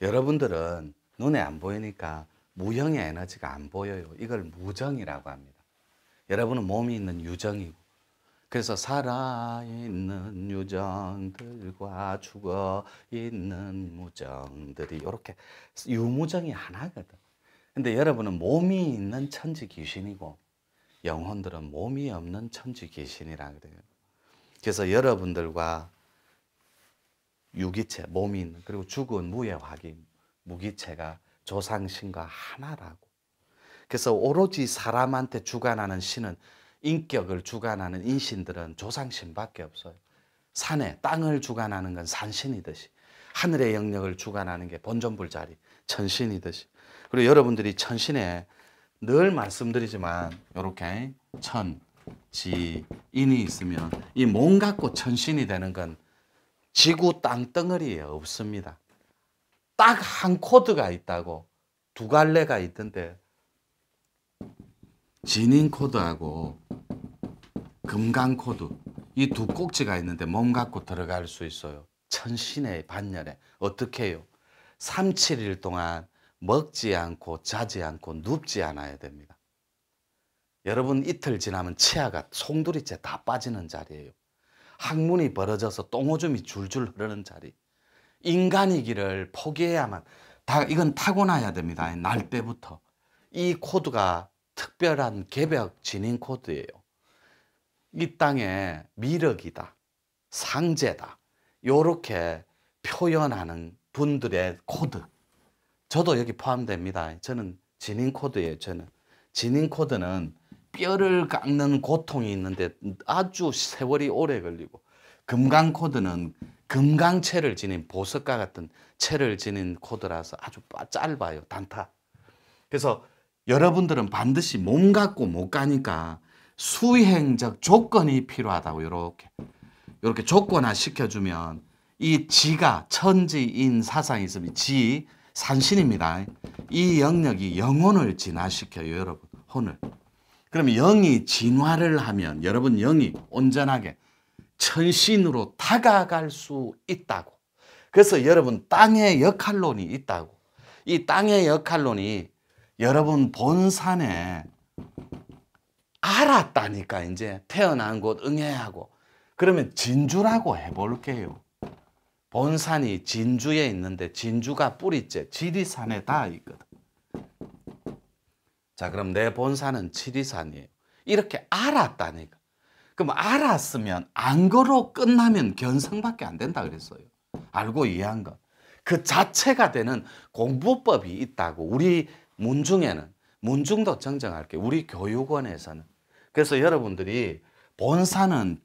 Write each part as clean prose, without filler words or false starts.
여러분들은 눈에 안 보이니까 무형의 에너지가 안 보여요. 이걸 무정이라고 합니다. 여러분은 몸이 있는 유정이고, 그래서 살아있는 유정들과 죽어있는 무정들이 이렇게 유무정이 하나거든. 근데 여러분은 몸이 있는 천지 귀신이고, 영혼들은 몸이 없는 천지 귀신이라 그래요. 그래서 여러분들과 유기체, 몸이 있는, 그리고 죽은 무의 화기, 무기체가 조상신과 하나라고. 그래서 오로지 사람한테 주관하는 신은, 인격을 주관하는 인신들은 조상신밖에 없어요. 산에 땅을 주관하는 건 산신이듯이, 하늘의 영역을 주관하는 게 본존불자리 천신이듯이. 그리고 여러분들이 천신에 늘 말씀드리지만 이렇게 천, 지, 인이 있으면 이 몸 갖고 천신이 되는 건 지구 땅덩어리에 없습니다. 딱 한 코드가 있다고, 두 갈래가 있던데 진인 코드하고 금강 코드, 이 두 꼭지가 있는데 몸 갖고 들어갈 수 있어요. 천신의 반열에. 어떻게 해요? 3, 7일 동안 먹지 않고 자지 않고 눕지 않아야 됩니다. 여러분 이틀 지나면 치아가 송두리째 다 빠지는 자리예요. 항문이 벌어져서 똥오줌이 줄줄 흐르는 자리. 인간이기를 포기해야만, 이건 타고나야 됩니다. 날 때부터. 이 코드가 특별한 개벽 진인 코드예요. 이 땅에 미륵이다, 상제다, 요렇게 표현하는 분들의 코드. 저도 여기 포함됩니다. 저는 진인 코드예요. 저는 진인 코드는 뼈를 깎는 고통이 있는데 아주 세월이 오래 걸리고, 금강 코드는 금강체를 지닌 보석과 같은 체를 지닌 코드라서 아주 짧아요. 단타. 그래서 여러분들은 반드시 몸 갖고 못 가니까 수행적 조건이 필요하다고. 이렇게 조건화 시켜주면 이 지가 천지인 사상이 있으면 지 산신입니다. 이 영역이 영혼을 진화시켜요. 여러분 혼을. 그러면 영이 진화를 하면 여러분 영이 온전하게 천신으로 다가갈 수 있다고. 그래서 여러분 땅의 역할론이 있다고. 이 땅의 역할론이 여러분 본산에 알았다니까. 이제 태어난 곳 응애하고. 그러면 진주라고 해볼게요. 본산이 진주에 있는데 진주가 뿌리째 지리산에 다 있거든. 자, 그럼 내 본산은 지리산이에요. 이렇게 알았다니까. 그럼 알았으면 안거로 끝나면 견성밖에 안 된다 그랬어요. 알고 이해한 거. 그 자체가 되는 공부법이 있다고. 우리 문중에는, 문중도 정정할게요. 우리 교육원에서는. 그래서 여러분들이 본산은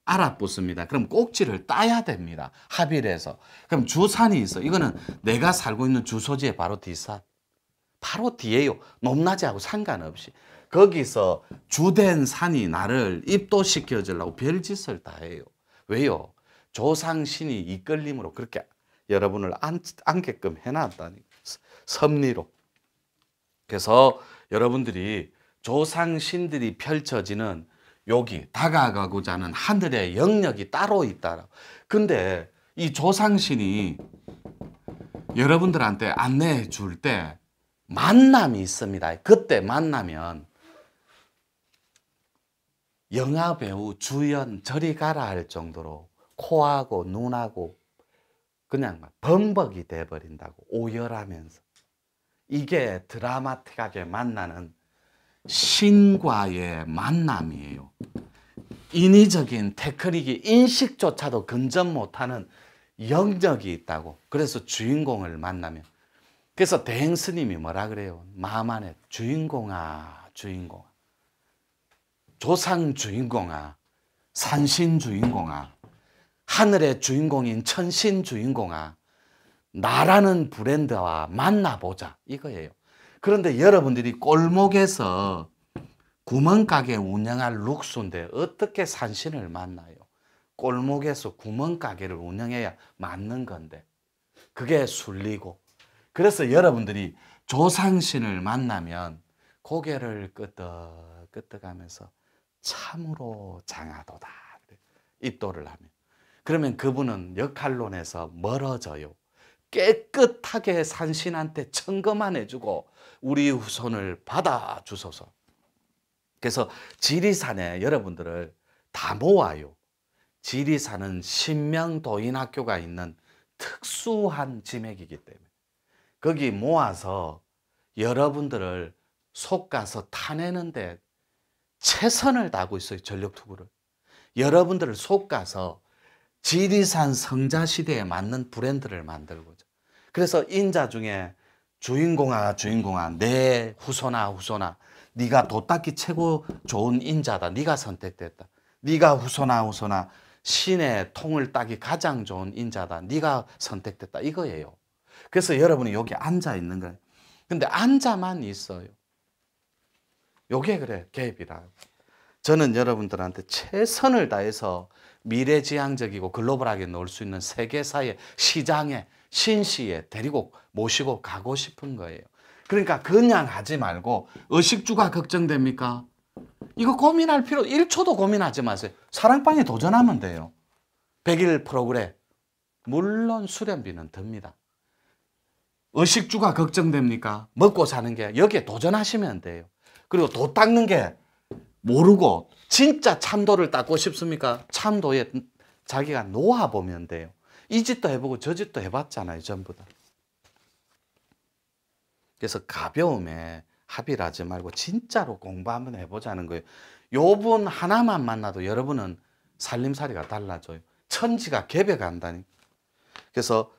알아붙습니다. 그럼 꼭지를 따야 됩니다. 합일해서. 그럼 주산이 있어. 이거는 내가 살고 있는 주소지의 바로 뒷산. 바로 뒤에요. 높낮이하고 상관없이. 거기서 주된 산이 나를 입도시켜 주려고 별짓을 다 해요. 왜요? 조상신이 이끌림으로 그렇게 여러분을 앉게끔 해놨다니. 섭리로. 그래서 여러분들이 조상신들이 펼쳐지는 여기 다가가고자 하는 하늘의 영역이 따로 있다. 근데 이 조상신이 여러분들한테 안내해 줄 때 만남이 있습니다. 그때 만나면 영화배우 주연 저리 가라 할 정도로 코하고 눈하고 그냥 막 범벅이 돼버린다고. 오열하면서. 이게 드라마틱하게 만나는 신과의 만남이에요. 인위적인 테크닉이 인식조차도 근접 못하는 영역이 있다고. 그래서 주인공을 만나면. 그래서 대행스님이 뭐라 그래요? 마음 안에 주인공아, 주인공아. 조상 주인공아, 산신 주인공아, 하늘의 주인공인 천신 주인공아, 나라는 브랜드와 만나보자 이거예요. 그런데 여러분들이 골목에서 구멍가게 운영할 룩수인데 어떻게 산신을 만나요? 골목에서 구멍가게를 운영해야 맞는 건데 그게 순리고. 그래서 여러분들이 조상신을 만나면 고개를 끄덕끄덕하면서 참으로 장하도다. 입도를 하면. 그러면 그분은 역할론에서 멀어져요. 깨끗하게 산신한테 청검만 해주고 우리 후손을 받아주소서. 그래서 지리산에 여러분들을 다 모아요. 지리산은 신명도인학교가 있는 특수한 지맥이기 때문에 거기 모아서 여러분들을 솎아서 타내는데 최선을 다하고 있어요. 전력투구를. 여러분들을 솎아서 지리산 성자시대에 맞는 브랜드를 만들고자. 그래서 인자 중에 주인공아 내 후손아 네가 도닦기 최고 좋은 인자다. 네가 선택됐다. 네가 후손아 신의 통을 따기 가장 좋은 인자다. 네가 선택됐다. 이거예요. 그래서 여러분이 여기 앉아 있는 거예요. 근데 앉아만 있어요. 요게 그래 개입이라. 저는 여러분들한테 최선을 다해서 미래지향적이고 글로벌하게 놓을 수 있는 세계사의 시장에 신시에 데리고 모시고 가고 싶은 거예요. 그러니까 그냥 하지 말고 의식주가 걱정됩니까? 이거 고민할 필요 1초도 고민하지 마세요. 사랑방에 도전하면 돼요. 100일 프로그램. 물론 수련비는 듭니다. 의식주가 걱정됩니까? 먹고 사는 게 여기에 도전하시면 돼요. 그리고 도 닦는 게 모르고 진짜 참도를 닦고 싶습니까? 참도에 자기가 놓아보면 돼요. 이 짓도 해보고 저 짓도 해봤잖아요. 전부 다. 그래서 가벼움에 합의를 하지 말고 진짜로 공부 한번 해보자는 거예요. 요분 하나만 만나도 여러분은 살림살이가 달라져요. 천지가 개벽한다니까. 그래서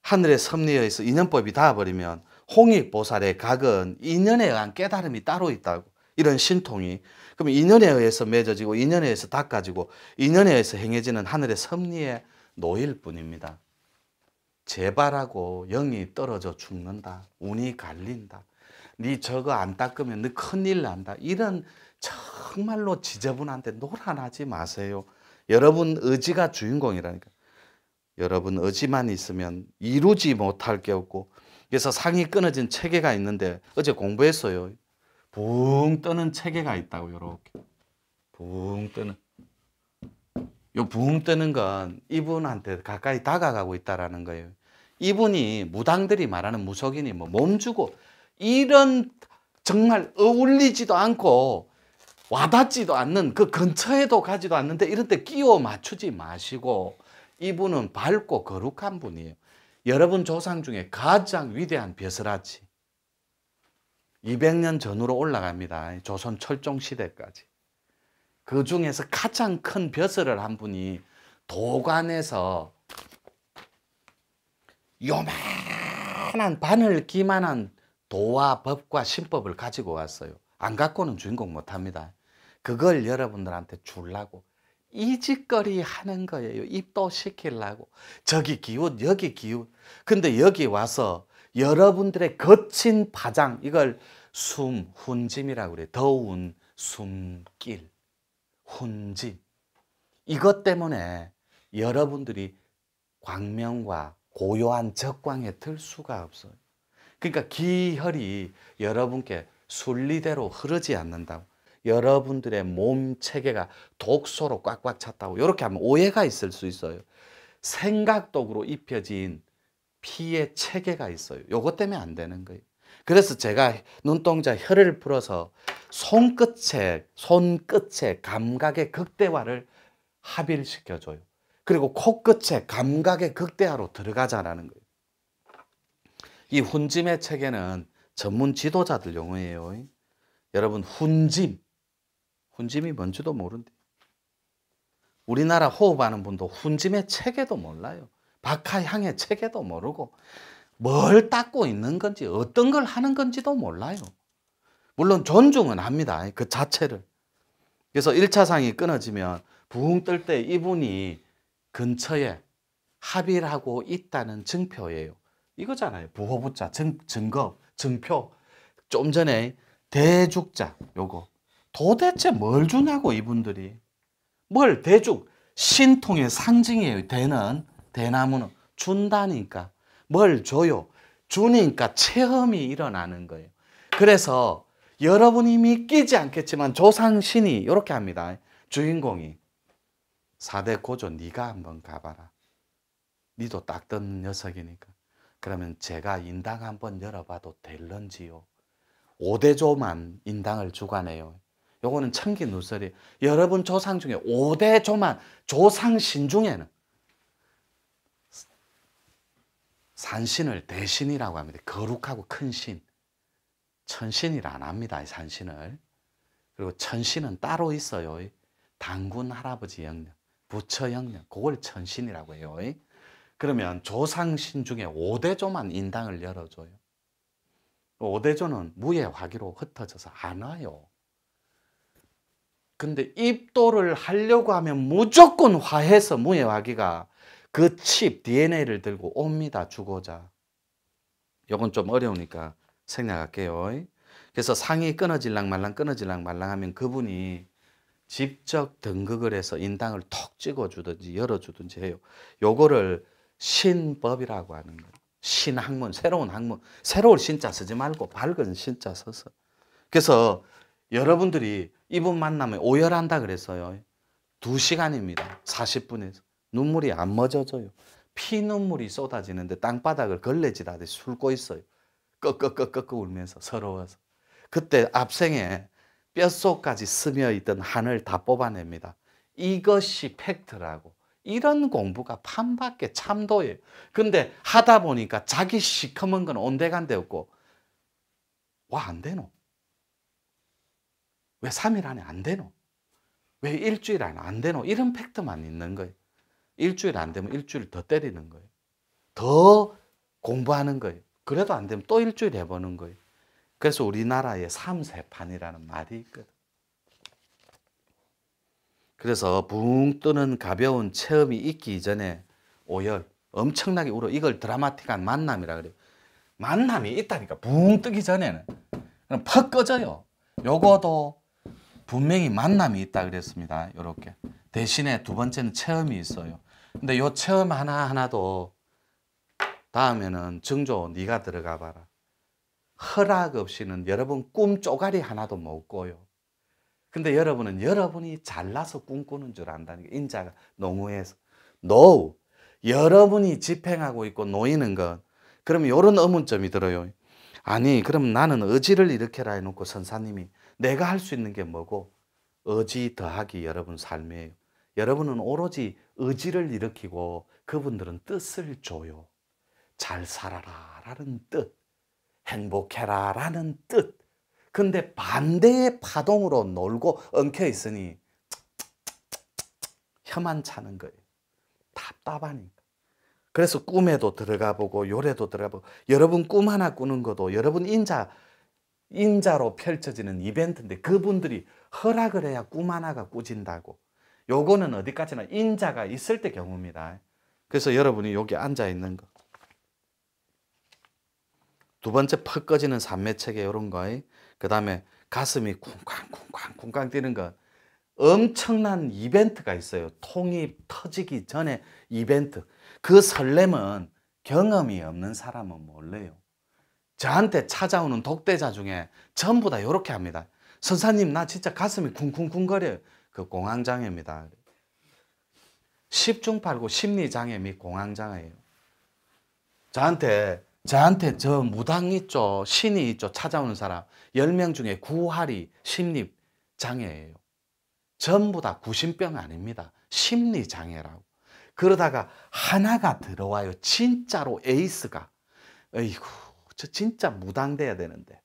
하늘의 섭리에 의해서 인연법이 닿아버리면 홍익보살의 각은 인연에 의한 깨달음이 따로 있다고. 이런 신통이. 그럼 인연에 의해서 맺어지고 인연에 의해서 닦아지고 인연에 의해서 행해지는 하늘의 섭리에 놓일 뿐입니다. 재발하고 영이 떨어져 죽는다. 운이 갈린다. 네 저거 안 닦으면 너 큰일 난다. 이런 정말로 지저분한데 노란하지 마세요. 여러분 의지가 주인공이라니까. 여러분 의지만 있으면 이루지 못할 게 없고. 그래서 상이 끊어진 체계가 있는데 어제 공부했어요. 붕 뜨는 체계가 있다고. 이렇게 붕 뜨는. 요 붕 뜨는 건 이분한테 가까이 다가가고 있다라는 거예요. 이분이 무당들이 말하는 무속인이 뭐 몸주고 이런 정말 어울리지도 않고 와닿지도 않는 그 근처에도 가지도 않는데 이런 데 끼워 맞추지 마시고 이분은 밝고 거룩한 분이에요. 여러분 조상 중에 가장 위대한 벼슬아치 200년 전으로 올라갑니다. 조선 철종 시대까지. 그 중에서 가장 큰 벼슬을 한 분이 도관에서 요만한 바늘 기만한 도와 법과 신법을 가지고 왔어요. 안 갖고는 주인공 못합니다. 그걸 여러분들한테 주려고 이짓거리 하는 거예요. 입도시키려고. 저기 기웃 여기 기웃. 근데 여기 와서 여러분들의 거친 파장, 이걸 훈짐이라고 그래요. 더운 숨길, 훈짐. 이것 때문에 여러분들이 광명과 고요한 적광에 들 수가 없어요. 그러니까 기혈이 여러분께 순리대로 흐르지 않는다고. 여러분들의 몸 체계가 독소로 꽉꽉 찼다고. 이렇게 하면 오해가 있을 수 있어요. 생각독으로 입혀진 피의 체계가 있어요. 요것 때문에 안 되는 거예요. 그래서 제가 눈동자 혀를 풀어서 손끝의 감각의 극대화를 합의를 시켜줘요. 그리고 코끝의 감각의 극대화로 들어가자라는 거예요. 이 훈짐의 체계는 전문 지도자들 용어예요. 여러분 훈짐이 뭔지도 모른대. 우리나라 호흡하는 분도 훈짐의 체계도 몰라요. 박하향의 체계도 모르고 뭘 닦고 있는 건지 어떤 걸 하는 건지도 몰라요. 물론 존중은 합니다. 그 자체를. 그래서 1차상이 끊어지면 붕 뜰 때 이분이 근처에 합의를 하고 있다는 증표예요. 이거잖아요. 부호부자, 증거, 증표. 좀 전에 대죽자 요거. 도대체 뭘 주냐고 이분들이. 뭘 대죽. 신통의 상징이에요. 대나무는 준다니까. 뭘 줘요. 주니까 체험이 일어나는 거예요. 그래서 여러분이 믿기지 않겠지만 조상신이 이렇게 합니다. 주인공이 4대 고조 네가 한번 가봐라. 니도 딱 듣는 녀석이니까. 그러면 제가 인당 한번 열어봐도 될런지요. 5대조만 인당을 주관해요. 요거는 천기누설이 여러분 조상 중에 5대조만 조상신 중에는 산신을 대신이라고 합니다. 거룩하고 큰 신. 천신이라 안 합니다. 산신을. 그리고 천신은 따로 있어요. 당군 할아버지 영역, 부처 영역, 그걸 천신이라고 해요. 그러면 조상신 중에 5대조만 인당을 열어줘요. 5대조는 무예 화기로 흩어져서 안 와요. 근데 입도를 하려고 하면 무조건 화해서 무예 화기가 그 칩, DNA를 들고 옵니다. 주고자. 이건 좀 어려우니까 생략할게요. 그래서 상이 끊어질랑 말랑 끊어질랑 말랑 하면 그분이 직접 등극을 해서 인당을 톡 찍어주든지 열어주든지 해요. 요거를 신법이라고 하는 거예요. 신학문, 새로운 학문. 새로운 신자 쓰지 말고 밝은 신자 써서. 그래서 여러분들이 이분 만나면 오열한다 그랬어요. 2시간입니다. 40분에서. 눈물이 안 멎어져요. 피눈물이 쏟아지는데 땅바닥을 걸레질하듯이 훑고 있어요. 끄끄끄끄 울면서 서러워서. 그때 앞생에 뼛속까지 스며있던 한을 다 뽑아냅니다. 이것이 팩트라고. 이런 공부가 판밖에 참도예요. 근데 하다 보니까 자기 시커먼 건 온데간데 없고 와 안 되노? 왜 3일 안에 안 되노? 왜 일주일 안에 안 되노? 이런 팩트만 있는 거예요. 일주일 안 되면 일주일 더 때리는 거예요. 더 공부하는 거예요. 그래도 안 되면 또 일주일 해보는 거예요. 그래서 우리나라에 3세판이라는 말이 있거든. 그래서 붕 뜨는 가벼운 체험이 있기 전에 오열, 엄청나게 울어. 이걸 드라마틱한 만남이라 그래요. 만남이 있다니까. 붕 뜨기 전에는. 그럼 퍽 꺼져요. 요거도 분명히 만남이 있다 그랬습니다. 요렇게. 대신에 두 번째는 체험이 있어요. 근데 요 체험 하나하나도 다음에는 정조 네가 들어가 봐라. 허락 없이는 여러분 꿈 쪼가리 하나도 못 꿔요. 근데 여러분은 여러분이 잘나서 꿈꾸는 줄 안다니까. 인자가 농후해서. No. 여러분이 집행하고 있고 놓이는 것. 그럼 이런 의문점이 들어요. 아니 그럼 나는 의지를 일으켜라 해놓고 선사님이 내가 할 수 있는 게 뭐고? 의지 더하기 여러분 삶이에요. 여러분은 오로지 의지를 일으키고 그분들은 뜻을 줘요. 잘 살아라 라는 뜻. 행복해라 라는 뜻. 근데 반대의 파동으로 놀고 엉켜 있으니 혀만 차는 거예요. 답답하니까. 그래서 꿈에도 들어가 보고 요래도 들어가 보고 여러분 꿈 하나 꾸는 것도 여러분 인자로 펼쳐지는 이벤트인데 그분들이 허락을 해야 꿈 하나가 꾸진다고. 요거는 어디까지나 인자가 있을 때 경우입니다. 그래서 여러분이 여기 앉아 있는 거. 두 번째 퍽 꺼지는 산매체계 이런 거. 그 다음에 가슴이 쿵쾅 뛰는 거. 엄청난 이벤트가 있어요. 통이 터지기 전에 이벤트. 그 설렘은 경험이 없는 사람은 몰라요. 저한테 찾아오는 독대자 중에 전부 다 이렇게 합니다. 선사님 나 진짜 가슴이 쿵쿵쿵거려요. 그 공황장애입니다. 십중팔구 심리장애 및 공황장애예요. 저한테 저 무당 있죠, 신이 있죠, 찾아오는 사람 10명 중에 9할이 심리장애예요. 전부 다 구신병 아닙니다. 심리장애라고. 그러다가 하나가 들어와요. 진짜로 에이스가. 어이구, 저 진짜 무당돼야 되는데.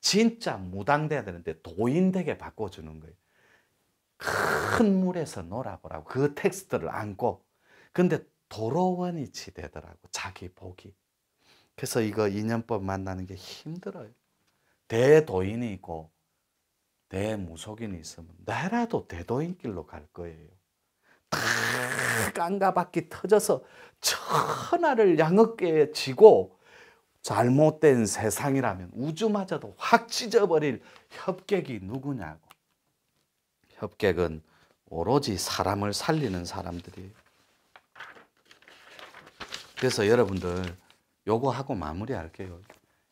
진짜 무당돼야 되는데 도인되게 바꿔주는 거예요. 큰 물에서 놀아보라고. 그 텍스트를 안고. 근데 도로원이치 되더라고. 자기 복이. 그래서 이거 인연법 만나는 게 힘들어요. 대도인이 있고 대무속인이 있으면 나라도 대도인길로 갈 거예요. 다 깡가바퀴 터져서 천하를 양어깨에 쥐고 잘못된 세상이라면 우주마저도 확 찢어버릴 협객이 누구냐고. 협객은 오로지 사람을 살리는 사람들이에요. 그래서 여러분들 요거 하고 마무리할게요.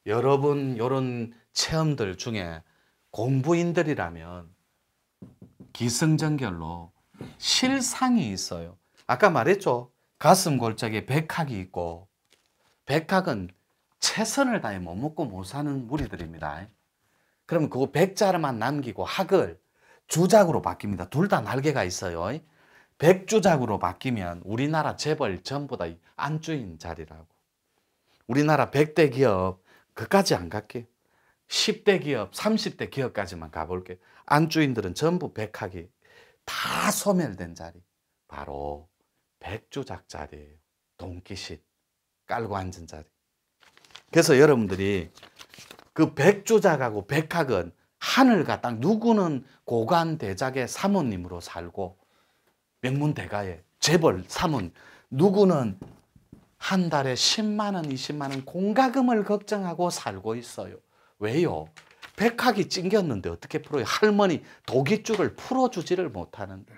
여러분 요런 체험들 중에 공부인들이라면 기승전결로 실상이 있어요. 아까 말했죠. 가슴 골짜기에 백학이 있고 백학은 최선을 다해 못 먹고 못 사는 무리들입니다. 그러면 그거 백자만 남기고 학을 주작으로 바뀝니다. 둘 다 날개가 있어요. 백주작으로 바뀌면 우리나라 재벌 전부 다 안주인 자리라고. 우리나라 100대 기업 그까지 안 갈게요. 10대 기업, 30대 기업까지만 가볼게요. 안주인들은 전부 백학이 다 소멸된 자리. 바로 백주작 자리예요. 돈기신 깔고 앉은 자리. 그래서 여러분들이 그 백주작하고 백학은 하늘과 땅, 누구는 고관대작의 사모님으로 살고 명문대가의 재벌 사모님, 누구는 한 달에 10만 원, 20만 원 공과금을 걱정하고 살고 있어요. 왜요? 백학이 찡겼는데 어떻게 풀어요? 할머니 도깃줄을 풀어주지를 못하는데.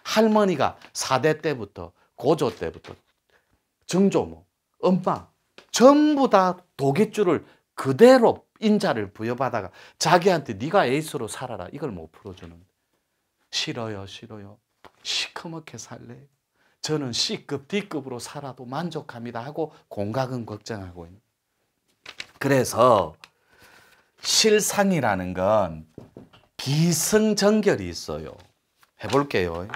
할머니가 4대 때부터 고조 때부터 증조모, 엄마 전부 다 도깃줄을 그대로 인자를 부여받아가 자기한테 네가 에이스로 살아라 이걸 못 풀어주는데. 싫어요, 싫어요. 시커멓게 살래요. 저는 C급, D급으로 살아도 만족합니다 하고 공과금 걱정하고 있는. 그래서 실상이라는 건 기승전결이 있어요. 해볼게요.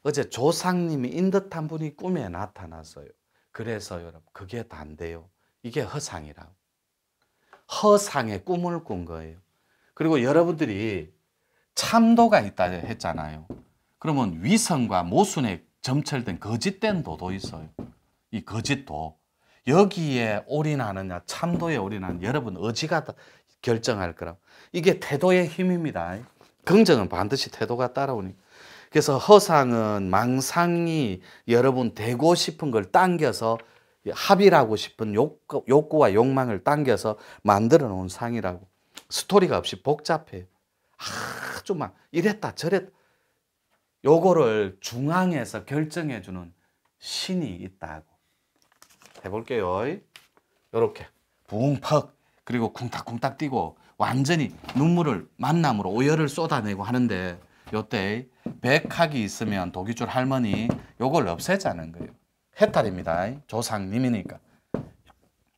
어제 조상님이 인듯한 분이 꿈에 나타났어요. 그래서 여러분 그게 단데요. 이게 허상이라고. 허상의 꿈을 꾼 거예요. 그리고 여러분들이 참도가 있다 했잖아요. 그러면 위선과 모순에 점철된 거짓된 도도 있어요. 이 거짓도. 여기에 올인하느냐 참도에 올인하느냐 여러분 의지가 결정할 거라고. 이게 태도의 힘입니다. 긍정은 반드시 태도가 따라오니. 그래서 허상은 망상이 여러분 되고 싶은 걸 당겨서 합의하고 싶은 욕구와 욕망을 당겨서 만들어 놓은 상이라고. 스토리가 없이 복잡해요. 아주 막 이랬다 저랬다. 요거를 중앙에서 결정해 주는 신이 있다고. 해볼게요. 요렇게 붕퍽 그리고 쿵탁쿵탁 뛰고 완전히 눈물을 만남으로 오열을 쏟아내고 하는데 요때 백학이 있으면 도기줄 할머니 요걸 없애자는 거예요. 해탈입니다. 조상님이니까.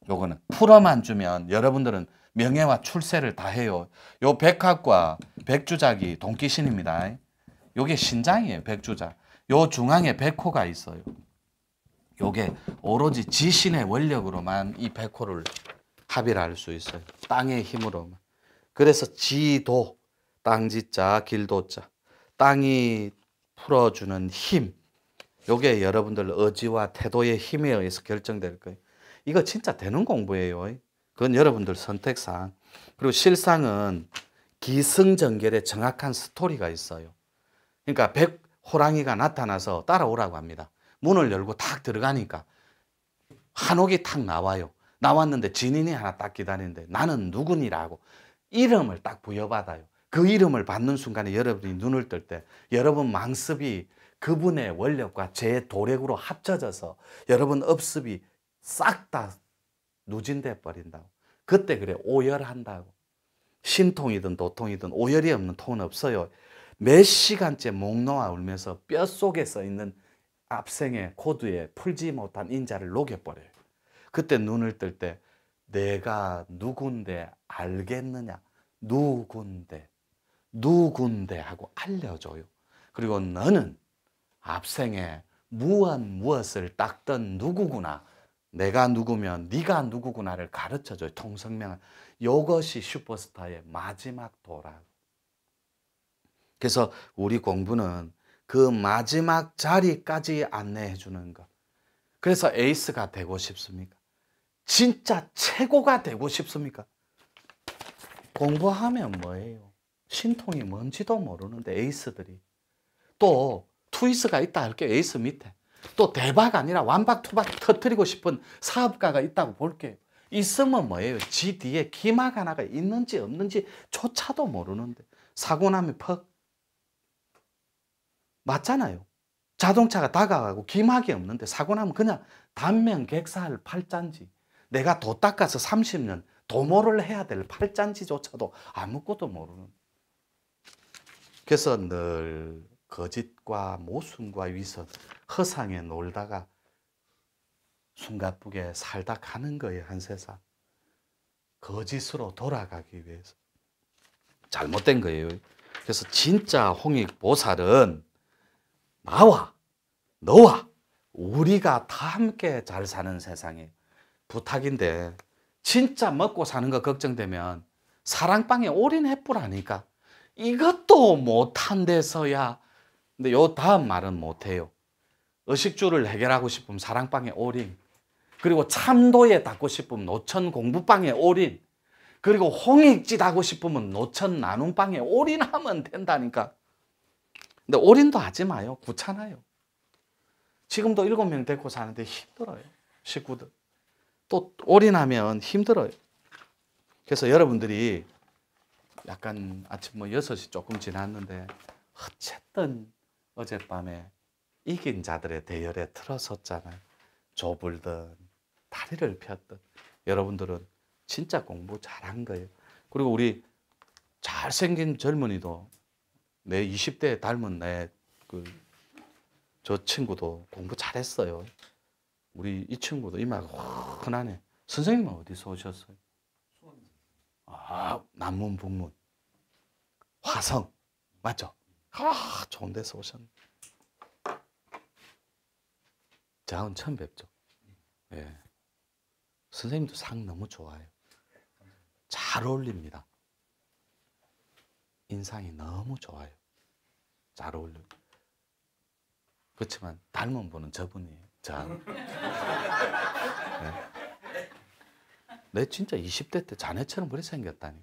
요거는 풀어만 주면 여러분들은 명예와 출세를 다 해요. 요 백학과 백주작이 동기신입니다. 요게 신장이에요. 백주작. 요 중앙에 백호가 있어요. 요게 오로지 지신의 원력으로만 이 백호를 합의를 할 수 있어요. 땅의 힘으로만. 그래서 지도, 땅지자, 길도자. 땅이 풀어주는 힘. 요게 여러분들 의지와 태도의 힘에 의해서 결정될 거예요. 이거 진짜 되는 공부예요. 그건 여러분들 선택상. 그리고 실상은 기승전결의 정확한 스토리가 있어요. 그러니까 백호랑이가 나타나서 따라오라고 합니다. 문을 열고 탁 들어가니까 한옥이 탁 나와요. 나왔는데 진인이 하나 딱 기다리는데 나는 누구니라고 이름을 딱 부여받아요. 그 이름을 받는 순간에 여러분이 눈을 뜰 때 여러분 망습이 그분의 원력과 제 도력으로 합쳐져서 여러분 업습이 싹 다 누진돼 버린다고. 그때 그래 오열한다고. 신통이든 도통이든 오열이 없는 통은 없어요. 몇 시간째 목 놓아 울면서 뼛속에 써 있는 압생의 코드에 풀지 못한 인자를 녹여버려요. 그때 눈을 뜰 때 내가 누군데 알겠느냐? 누군데 하고 알려줘요. 그리고 너는 압생에 무엇을 닦던 누구구나. 내가 누구면 네가 누구구나를 가르쳐줘요. 통성명을. 이것이 슈퍼스타의 마지막 도라고. 그래서 우리 공부는 그 마지막 자리까지 안내해 주는 것. 그래서 에이스가 되고 싶습니까? 진짜 최고가 되고 싶습니까? 공부하면 뭐예요? 신통이 뭔지도 모르는데 에이스들이. 또 트위스가 있다 할게요. 에이스 밑에. 또 대박 아니라 완박투박 터뜨리고 싶은 사업가가 있다고 볼게요. 있으면 뭐예요? 지 뒤에 기막 하나가 있는지 없는지 조차도 모르는데 사고 나면 퍽. 맞잖아요. 자동차가 다가가고 기막이 없는데 사고 나면 그냥 단면객사할 팔잔지. 내가 도 닦아서 30년 도모를 해야 될 팔잔지조차도 아무것도 모르는. 그래서 늘 거짓과 모순과 위선, 허상에 놀다가 숨가쁘게 살다 가는 거예요. 한 세상. 거짓으로 돌아가기 위해서. 잘못된 거예요. 그래서 진짜 홍익보살은 나와 너와 우리가 다 함께 잘 사는 세상에 부탁인데, 진짜 먹고 사는 거 걱정되면 사랑방에 올인해뿌라니까. 이것도 못한 데서야. 근데 요 다음 말은 못해요. 의식주를 해결하고 싶으면 사랑방에 올인, 그리고 참도에 닿고 싶으면 노천 공부방에 올인, 그리고 홍익짓 하고 싶으면 노천 나눔방에 올인하면 된다니까. 근데 올인도 하지 마요. 귀찮아요. 지금도 7명 데리고 사는데 힘들어요. 식구들. 또 올인하면 힘들어요. 그래서 여러분들이 약간 아침 6시 조금 지났는데 어쨌든 어젯밤에 이긴 자들의 대열에 들어섰잖아요. 조불든 다리를 폈든 여러분들은 진짜 공부 잘한 거예요. 그리고 우리 잘생긴 젊은이도 내 20대에 닮은 저 친구도 공부 잘했어요. 우리 이 친구도 이마가 환하네. 선생님은 어디서 오셨어요? 남문, 북문, 화성 맞죠? 좋은 데서 오셨네. 저하고는 처음 뵙죠. 예. 선생님도 상 너무 좋아요. 잘 어울립니다. 인상이 너무 좋아요. 잘 어울려요. 그렇지만 닮은 분은 저분이에요. 저하고. 네. 내 진짜 20대 때 자네처럼 그렇게 생겼다니.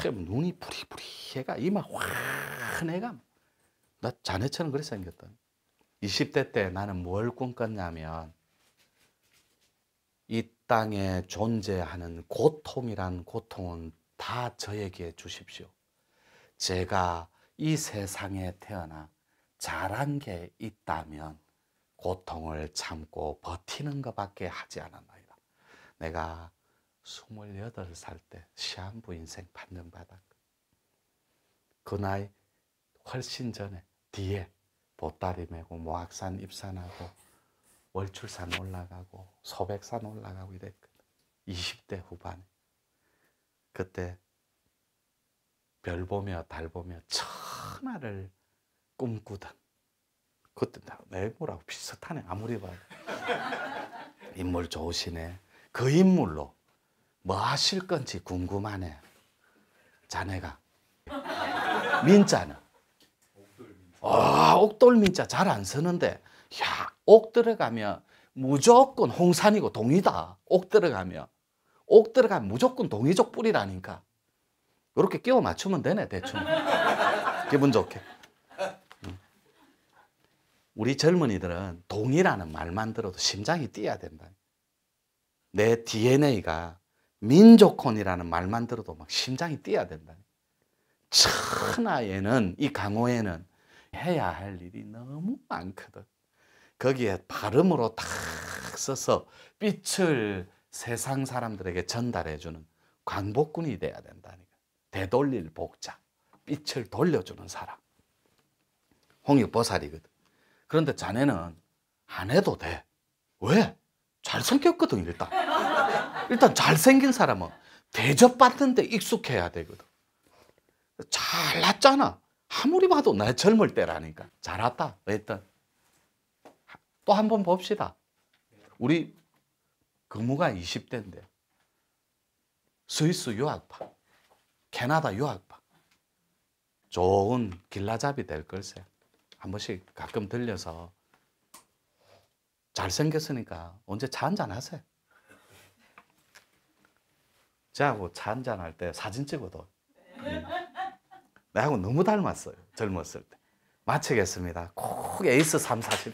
눈이 부리부리해가 이마 환해가. 나 자네처럼 그렇게 생겼다니. 20대 때 나는 뭘 꿈꿨냐면 이 땅에 존재하는 고통이란 고통은 다 저에게 주십시오. 제가 이 세상에 태어나 잘한 게 있다면 고통을 참고 버티는 것밖에 하지 않았나이다. 내가 28살 때 시한부 인생 판정받았고, 그 나이 훨씬 전에 뒤에 보따리 메고 모악산 입산하고 월출산 올라가고 소백산 올라가고 이랬거든. 20대 후반에. 그때 별 보며 달 보며 천하를 꿈꾸던, 그때 내 인물하고 비슷하네. 아무리 봐도. 인물 좋으시네. 그 인물로 뭐 하실 건지 궁금하네. 자네가. 민자는? 옥돌민자 잘 안 쓰는데, 야, 옥 들어가면 무조건 홍산이고 동이다. 옥 들어가면 무조건 동이족 뿌리라니까. 이렇게 끼워 맞추면 되네, 대충. 기분 좋게. 우리 젊은이들은 동이라는 말만 들어도 심장이 뛰어야 된다. 내 DNA가 민족혼이라는 말만 들어도 막 심장이 뛰어야 된다. 천하에는, 이 강호에는 해야 할 일이 너무 많거든. 거기에 발음으로 탁 써서 빛을 세상 사람들에게 전달해주는 광복군이 돼야 된다니까. 되돌릴 복자, 빛을 돌려주는 사람. 홍익보살이거든. 그런데 자네는 안 해도 돼. 왜? 잘생겼거든, 일단. 일단 잘생긴 사람은 대접받는 데 익숙해야 되거든. 잘났잖아. 아무리 봐도 나 젊을 때라니까. 잘 왔다. 일단 또 한 번 봅시다. 우리 근무가 20대인데 스위스 유학파, 캐나다 유학파, 좋은 길라잡이 될 걸세. 한 번씩 가끔 들려서 잘생겼으니까 언제 차 한잔 하세요. 저하고 차 한잔 할 때 사진 찍어도 나하고 너무 닮았어요. 젊었을 때. 마치겠습니다. 꼭 에이스 3, 40.